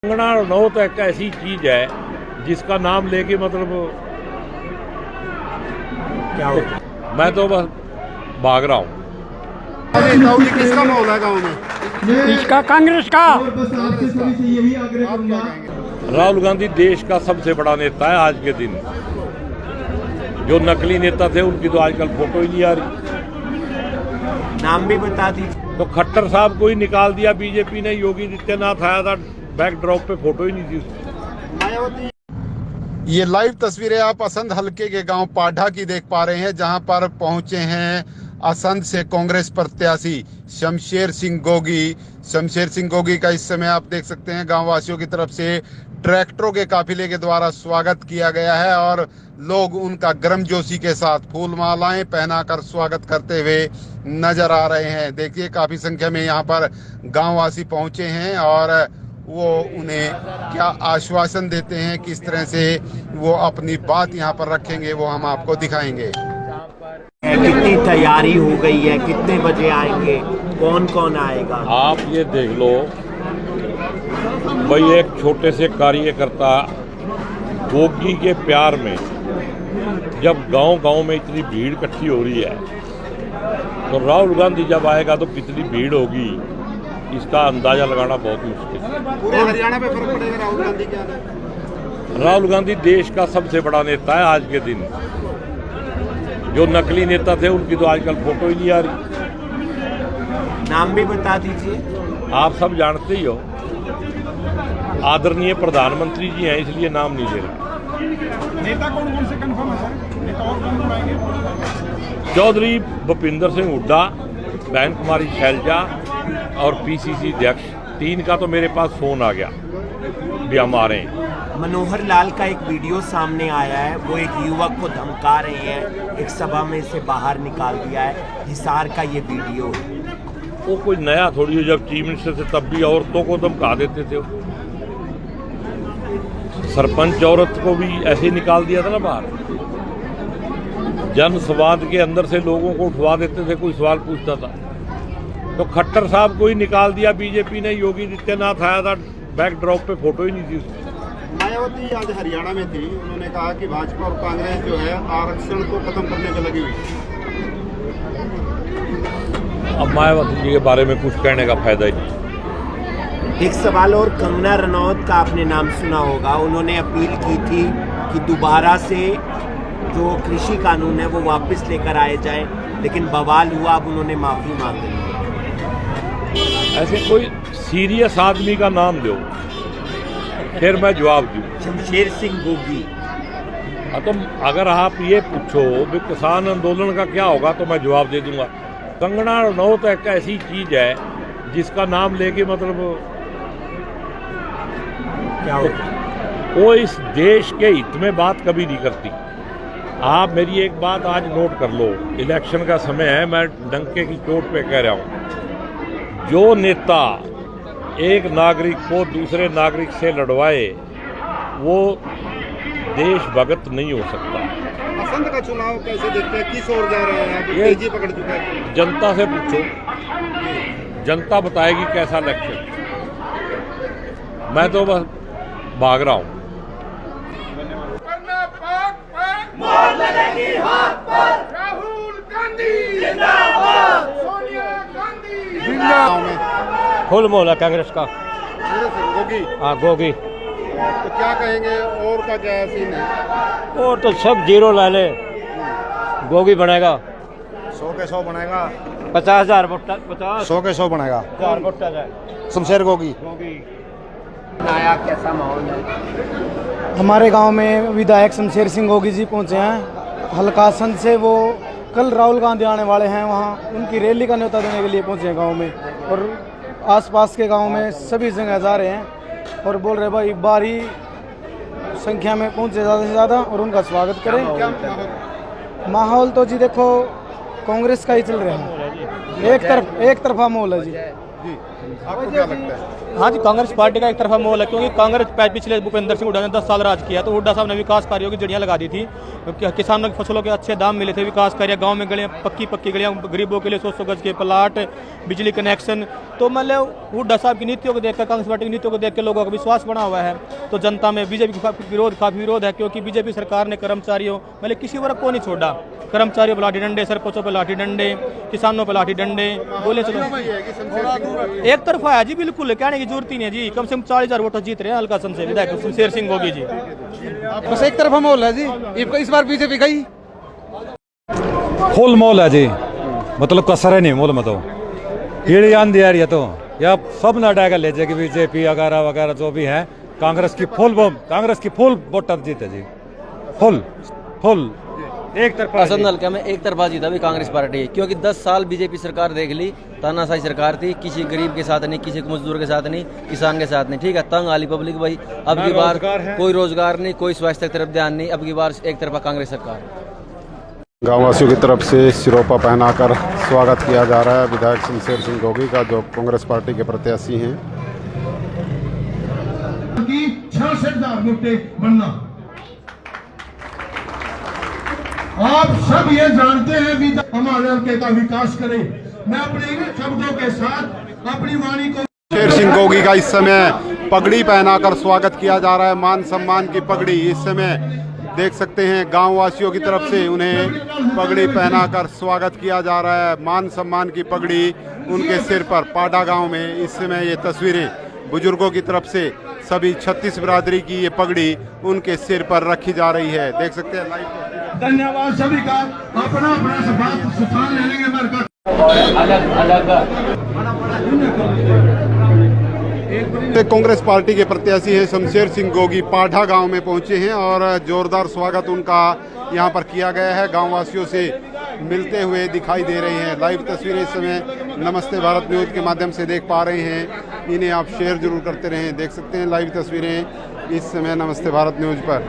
कंगना रनौत एक ऐसी चीज है जिसका नाम लेके मतलब क्या हो, मैं तो बस भाग रहा हूँ। किसका माहौल है गाँव में? इसका कांग्रेस का। राहुल गांधी देश का सबसे बड़ा नेता है आज के दिन। जो नकली नेता थे उनकी तो आजकल फोटो ही नहीं आ रही। नाम भी बता दीजिए। तो खट्टर साहब को ही निकाल दिया बीजेपी ने। योगी आदित्यनाथ आया था, बैकड्रॉप पे फोटो ही नहीं थी उसकी। ये लाइव तस्वीरें आप असंध हलके के गांव पाढ़ा की देख पा रहे हैं, जहां पर पहुंचे हैं असंध से कांग्रेस प्रत्याशी शमशेर सिंह गोगी। शमशेर सिंह गोगी का इस समय आप देख सकते हैं गांव वासियों की तरफ से ट्रैक्टरों के काफिले के द्वारा स्वागत किया गया है और लोग उनका गर्मजोशी के साथ फूल मालाएं पहनाकर स्वागत करते हुए नजर आ रहे हैं। देखिए काफी संख्या में यहाँ पर गाँव वासी पहुंचे हैं और वो उन्हें क्या आश्वासन देते हैं, किस तरह से वो अपनी बात यहाँ पर रखेंगे, वो हम आपको दिखाएंगे। कितनी तैयारी हो गई है, कितने बजे आएंगे, कौन कौन आएगा? आप ये देख लो भाई, एक छोटे से कार्यकर्ता गोगी के प्यार में जब गांव-गांव में इतनी भीड़ इकट्ठी हो रही है, तो राहुल गांधी जब आएगा तो कितनी भीड़ होगी इसका अंदाजा लगाना बहुत मुश्किल है। पूरे हरियाणा पे फर्क पड़ेगा राहुल गांधी के आने। राहुल गांधी देश का सबसे बड़ा नेता है आज के दिन। जो नकली नेता थे उनकी तो आजकल फोटो ही नहीं आ रही। नाम भी बता दीजिए। आप सब जानते ही हो, आदरणीय प्रधानमंत्री जी हैं, इसलिए नाम नहीं ले रहा। नेता कौन कौन से कंफर्म है सर? नेता और कौन कौन आएंगे? चौधरी भूपिंदर सिंह हुड्डा, बहन कुमारी शैलजा और पीसीसी अध्यक्ष, 3 का तो मेरे पास फोन आ गया भी हम आ रहे हैं। मनोहर लाल का एक वीडियो सामने आया है, वो एक युवक को धमका रहे हैं, एक सभा में से बाहर निकाल दिया है। हिसार का ये वीडियो है। वो कोई नया थोड़ी है, जब चीफ मिनिस्टर थे तब भी औरतों को धमका देते थे। सरपंच औरत को भी ऐसे ही निकाल दिया था ना बाहर। जन संवाद के अंदर से लोगों को उठवा देते थे, कोई सवाल पूछता था तो खट्टर साहब को ही निकाल दिया बीजेपी ने। योगी आदित्यनाथ आया था, बैकड्रॉप पे फोटो ही नहीं थी उसकी। मायावती आज हरियाणा में थी, उन्होंने कहा कि भाजपा और कांग्रेस जो है आरक्षण को खत्म करने में लगी हुई। अब मायावती जी के बारे में कुछ कहने का फायदा ही नहीं। एक सवाल और, कंगना रनौत का आपने नाम सुना होगा। उन्होंने अपील की थी कि दोबारा से जो कृषि कानून है वो वापस लेकर आए जाए, लेकिन बवाल हुआ, अब उन्होंने माफी मांगी। ऐसे कोई सीरियस आदमी का नाम दो, फिर मैं जवाब दूँ। शमशेर सिंह गोगी। तो अगर आप ये पूछो भी किसान आंदोलन का क्या होगा तो मैं जवाब दे दूंगा। कंगना रनौत एक ऐसी चीज है जिसका नाम लेके मतलब क्या हो, वो इस देश के हित में बात कभी नहीं करती। आप मेरी एक बात आज नोट कर लो, इलेक्शन का समय है, मैं डंके की चोट पे कह रहा हूँ, जो नेता एक नागरिक को दूसरे नागरिक से लड़वाए वो देशभक्त नहीं हो सकता। असंध का चुनाव कैसे देखते हैं, किस ओर जा रहे हैं? ये तेजी पकड़ चुका है। जनता से पूछो, जनता बताएगी कैसा इलेक्शन। मैं तो बस भाग रहा हूँ। राहुल गांधी जिंदाबाद, सोनिया गांधी जिंदाबाद। फुल मोहल्ला कांग्रेस का। गोगी, हाँ गोगी। तो क्या कहेंगे और का क्या सीन है? और तो सब जीरो ला ले, गोगी बनेगा। 100 के 100 बनेगा। 50,000 वोट, 50 100 के 100 बनेगा। 1000 वोट आ जाए। शमशेर गोगी। गोगी। नया कैसा माहौल है? हमारे गांव में विधायक शमशेर सिंह गोगी जी पहुंचे हैं। हल्का संध से वो कल राहुल गांधी आने वाले हैं, वहां उनकी रैली का न्योता देने के लिए पहुंचे हैं गांव में, और आसपास के गांव में सभी जगह जा रहे हैं और बोल रहे भाई भारी संख्या में पहुंचे ज़्यादा से ज़्यादा और उनका स्वागत करें। माहौल तो जी देखो कांग्रेस का ही चल रहा है, एक तरफा माहौल है जी। आपको क्या लगता है? हाँ जी, कांग्रेस पार्टी का एक तरफा मोल है, क्योंकि कांग्रेस पिछले भूपेंद्र सिंह हुड्डा ने 10 साल राज किया, तो हुड्डा साहब ने विकास कार्यों की जड़ियाँ लगा दी थी, किसानों की फसलों के अच्छे दाम मिले थे, विकास कार्य गांव में गलियाँ पक्की गलियाँ, गरीबों के लिए 100 गज के प्लाट, बिजली कनेक्शन। तो मतलब हुड्डा साहब की नीतियों को देखकर, कांग्रेस पार्टी की नीतियों को देख कर लोगों का विश्वास बना हुआ है। तो जनता में बीजेपी काफ़ी विरोध है, क्योंकि बीजेपी सरकार ने कर्मचारियों मतलब किसी वर्ग को नहीं छोड़ा। कर्मचारियों पर लाठी डंडे, सरपंचों पर लाठी डंडे, किसानों पर लाठी डंडे, बोले चलो एक तरफा है जी, बिल्कुल कहने की जरूरत ही नहीं है जी। कम से कम 40,000 वोट जीत रहे हैं हल्का से विधायक शमशेर सिंह गोगी जी। बस एक तरफा माहौल है जी, इस बार बीजेपी का ही फुल मॉल है जी, मतलब कसर है नहीं मॉल में तो कीड़ी आंधी आ रही है, तो या सब ना डायगा ले जाएगी बीजेपी वगैरह वगैरह जो भी है। कांग्रेस की फुल वोट जीते जी, फुल एक तरफा। असंध हल्का में एक तरफा जीता भी कांग्रेस पार्टी है, क्योंकि 10 साल बीजेपी सरकार देख ली, तानाशाही सरकार थी, किसी गरीब के साथ नहीं, किसी मजदूर के साथ नहीं, किसान के साथ नहीं, ठीक है। तंग आली पब्लिक भाई, अब की बार कोई रोजगार नहीं, कोई स्वास्थ्य की तरफ ध्यान नहीं, अब की बार एक तरफा कांग्रेस सरकार। गाँव वासियों की तरफ से सिरोपा पहनाकर स्वागत किया जा रहा है विधायक शमशेर सिंह गोगी का, जो कांग्रेस पार्टी के प्रत्याशी हैं। 66,000 नुक्ते बनना, आप सब ये जानते हैं हमारे हल्के का विकास करें। मैं अपने शब्दों के साथ अपनी वाणी को शमशेर सिंह गोगी का इस समय पगड़ी पहनाकर स्वागत किया जा रहा है, मान सम्मान की पगड़ी। इस समय देख सकते हैं गांव वासियों की तरफ से उन्हें पगड़ी पहनाकर स्वागत किया जा रहा है, मान सम्मान की पगड़ी उनके सिर पर। पाडा गांव में इस समय ये तस्वीरें बुजुर्गों की तरफ से सभी 36 बिरादरी की ये पगड़ी उनके सिर पर रखी जा रही है, देख सकते हैं लाइव। धन्यवाद सभी का, अपना स्थान ले लेंगे मरकर। कांग्रेस पार्टी के प्रत्याशी हैं शमशेर सिंह गोगी पाढ़ा गांव में पहुंचे हैं और जोरदार स्वागत उनका यहां पर किया गया है। गांव वासियों से मिलते हुए दिखाई दे रहे हैं। लाइव तस्वीरें इस समय नमस्ते भारत न्यूज के माध्यम से देख पा रहे हैं, इन्हें आप शेयर जरूर करते रहें। देख सकते हैं लाइव तस्वीरें इस समय नमस्ते भारत न्यूज पर।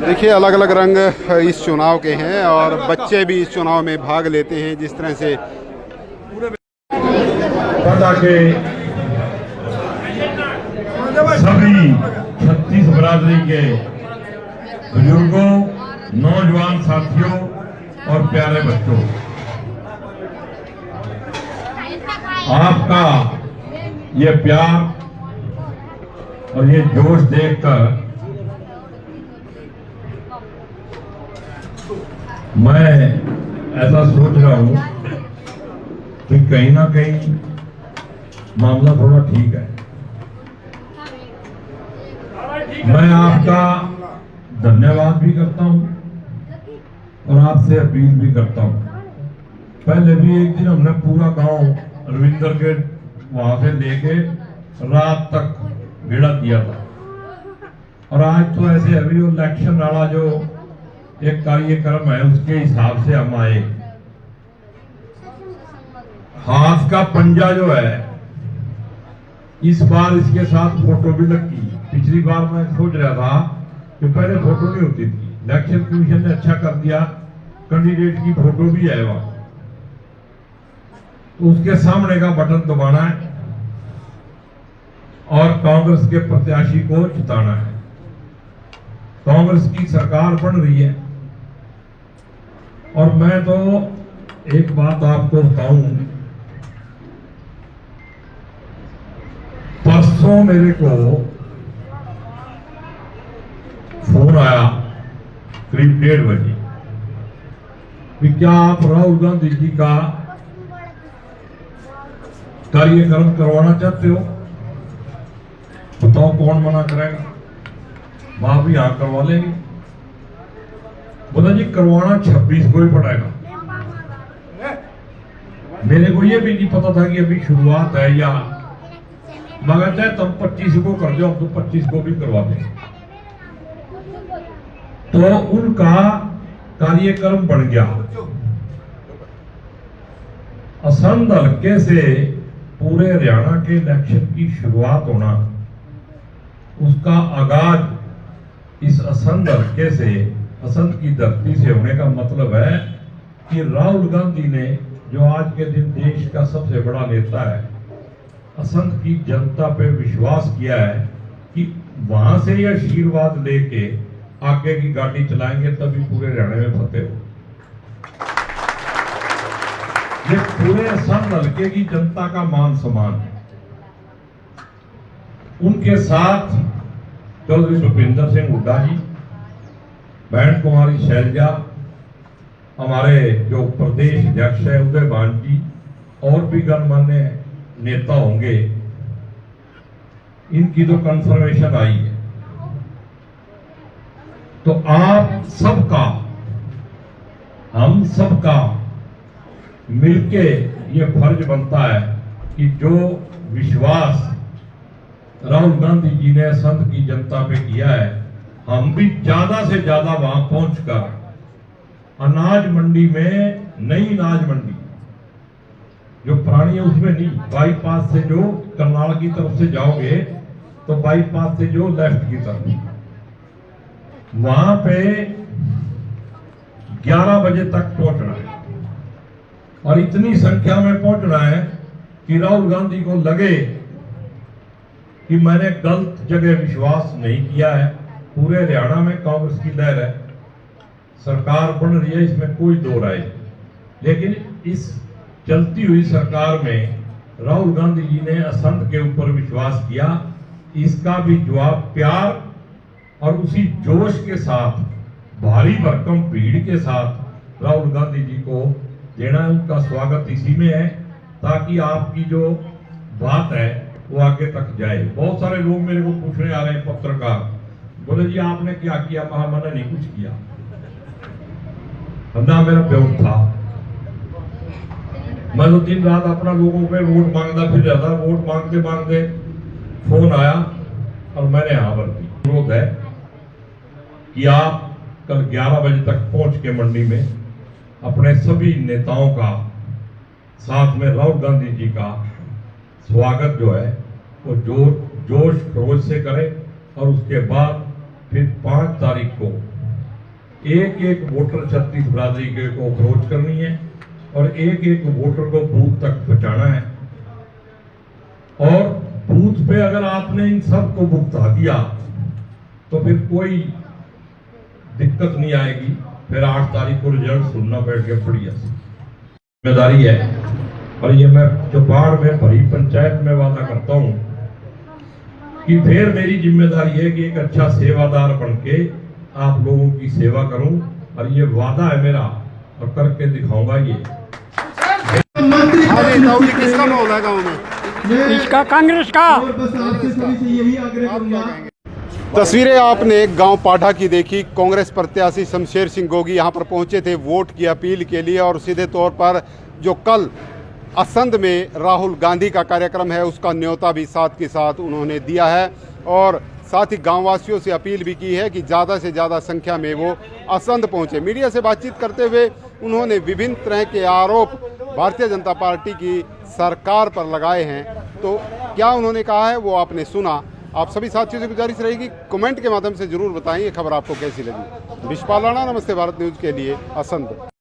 देखिए अलग अलग रंग इस चुनाव के हैं और बच्चे भी इस चुनाव में भाग लेते हैं। जिस तरह से के सभी 36 बिरादरी के बुजुर्गों, नौजवान साथियों और प्यारे बच्चों, आपका ये प्यार और ये जोश देखकर मैं ऐसा सोच रहा हूं कि कहीं ना कहीं मामला थोड़ा ठीक है। मैं आपका धन्यवाद भी करता हूं और आपसे अपील भी करता हूं। पहले भी एक दिन हमने पूरा गांव रविंदर के वहां से लेके रात तक भेड़ा किया था, और आज तो ऐसे अभी वो इलेक्शन वाला जो एक कार्यक्रम है उसके हिसाब से हम आए। हाथ का पंजा जो है इस बार इसके साथ फोटो भी लगी। पिछली बार मैं सोच रहा था कि पहले फोटो नहीं होती थी, इलेक्शन कमीशन ने अच्छा कर दिया, कैंडिडेट की फोटो भी है वहां। तो उसके सामने का बटन दबाना है और कांग्रेस के प्रत्याशी को जिताना है। कांग्रेस की सरकार बन रही है और मैं तो एक बात आपको बताऊं, परसों मेरे को फोन आया करीब 1:30 बजे कि क्या आप राहुल गांधी जी का कार्यक्रम करवाना चाहते हो, बताओ कौन मना करेगा। वहां भी यहां करवा लेंगे। बोला जी करवाना 26 को ही पड़ेगा। मेरे को ये भी नहीं पता था कि अभी शुरुआत है, या मगर चाहे तुम 25 को कर दो, तो 25 को भी करवा दें। तो उनका कार्यक्रम बन गया। असंध हल्के से पूरे हरियाणा के इलेक्शन की शुरुआत होना, उसका आगाज इस असंध हल्के से, असंध की धरती से होने का मतलब है कि राहुल गांधी ने, जो आज के दिन देश का सबसे बड़ा नेता है, असंध की जनता पे विश्वास किया है कि वहां से ये आशीर्वाद लेके आगे की गाड़ी चलाएंगे तभी पूरे हरियाणा में फतेह हो। ये पूरे असंध हल्के की जनता का मान सम्मान है। उनके साथ चौधरी भूपेंद्र सिंह हुड्डा जी, बहन कुमारी शैलजा, हमारे जो प्रदेश अध्यक्ष है उदय भान जी, और भी गणमान्य नेता होंगे। इनकी तो कंफर्मेशन आई है। तो आप सबका, हम सबका मिलके ये फर्ज बनता है कि जो विश्वास राहुल गांधी जी ने संत की जनता पे किया है, हम भी ज्यादा से ज्यादा वहां पहुंचकर अनाज मंडी में, नई अनाज मंडी जो पुरानी है उसमें नहीं, बाईपास से जो करनाल की तरफ से जाओगे तो बाईपास से जो लेफ्ट की तरफ, वहां पे 11 बजे तक पहुंचना है। और इतनी संख्या में पहुंचना है कि राहुल गांधी को लगे कि मैंने गलत जगह विश्वास नहीं किया है। पूरे हरियाणा में कांग्रेस की लहर है, सरकार बन रही है, इसमें कोई दो राय नहीं। लेकिन इस चलती हुई सरकार में राहुल गांधी जी ने असंध के ऊपर विश्वास किया, इसका भी जवाब प्यार और उसी जोश के साथ, भारी भरकम भीड़ के साथ राहुल गांधी जी को देना। उनका स्वागत इसी में है ताकि आपकी जो बात है वो आगे तक जाए। बहुत सारे लोग मेरे को पूछने आ रहे हैं, पत्रकार, बोले जी आपने क्या किया? मैंने नहीं कुछ किया, ना मेरा ब्योग था। मैं तो दिन रात अपना लोगों पे वोट मांगता फिर जाता। वोट मांगते मांगते फोन आया और मैंने हाँ भर दी। अनुरोध है कि आप कल 11 बजे तक पहुंच के मंडी में अपने सभी नेताओं का, साथ में राहुल गांधी जी का स्वागत जो है वो जोश खरोश से करें। और उसके बाद फिर 5 तारीख को एक एक वोटर 36 बिरादरी के को अप्रोच करनी है और एक एक वोटर को बूथ तक पहुंचाना है। और बूथ पे अगर आपने इन सब को भुगता दिया तो फिर कोई दिक्कत नहीं आएगी। फिर 8 तारीख को रिजल्ट सुनना बैठ के बढ़िया जिम्मेदारी है। और ये मैं जो बाढ़ में भरी पंचायत में वादा करता हूं कि फिर मेरी जिम्मेदारी है कि एक अच्छा सेवादार बनके आप लोगों की सेवा करूं। और ये वादा है मेरा और करके दिखाऊंगा। ये किसका माहौल है गाँव में? इसका कांग्रेस का। और बस आपसे सभी से यही आग्रह करूंगा। तस्वीरें आपने गांव पाठा की देखी। कांग्रेस प्रत्याशी शमशेर सिंह गोगी यहां पर पहुंचे थे वोट की अपील के लिए, और सीधे तौर पर जो कल असंध में राहुल गांधी का कार्यक्रम है उसका न्योता भी साथ के साथ उन्होंने दिया है। और साथ ही गांववासियों से अपील भी की है कि ज़्यादा से ज़्यादा संख्या में वो असंध पहुंचे। मीडिया से बातचीत करते हुए उन्होंने विभिन्न तरह के आरोप भारतीय जनता पार्टी की सरकार पर लगाए हैं। तो क्या उन्होंने कहा है वो आपने सुना। आप सभी साथियों से गुजारिश रहेगी कमेंट के माध्यम से जरूर बताएं ये खबर आपको कैसी लगी। विश्वपाल राणा, नमस्ते भारत न्यूज़ के लिए असंध।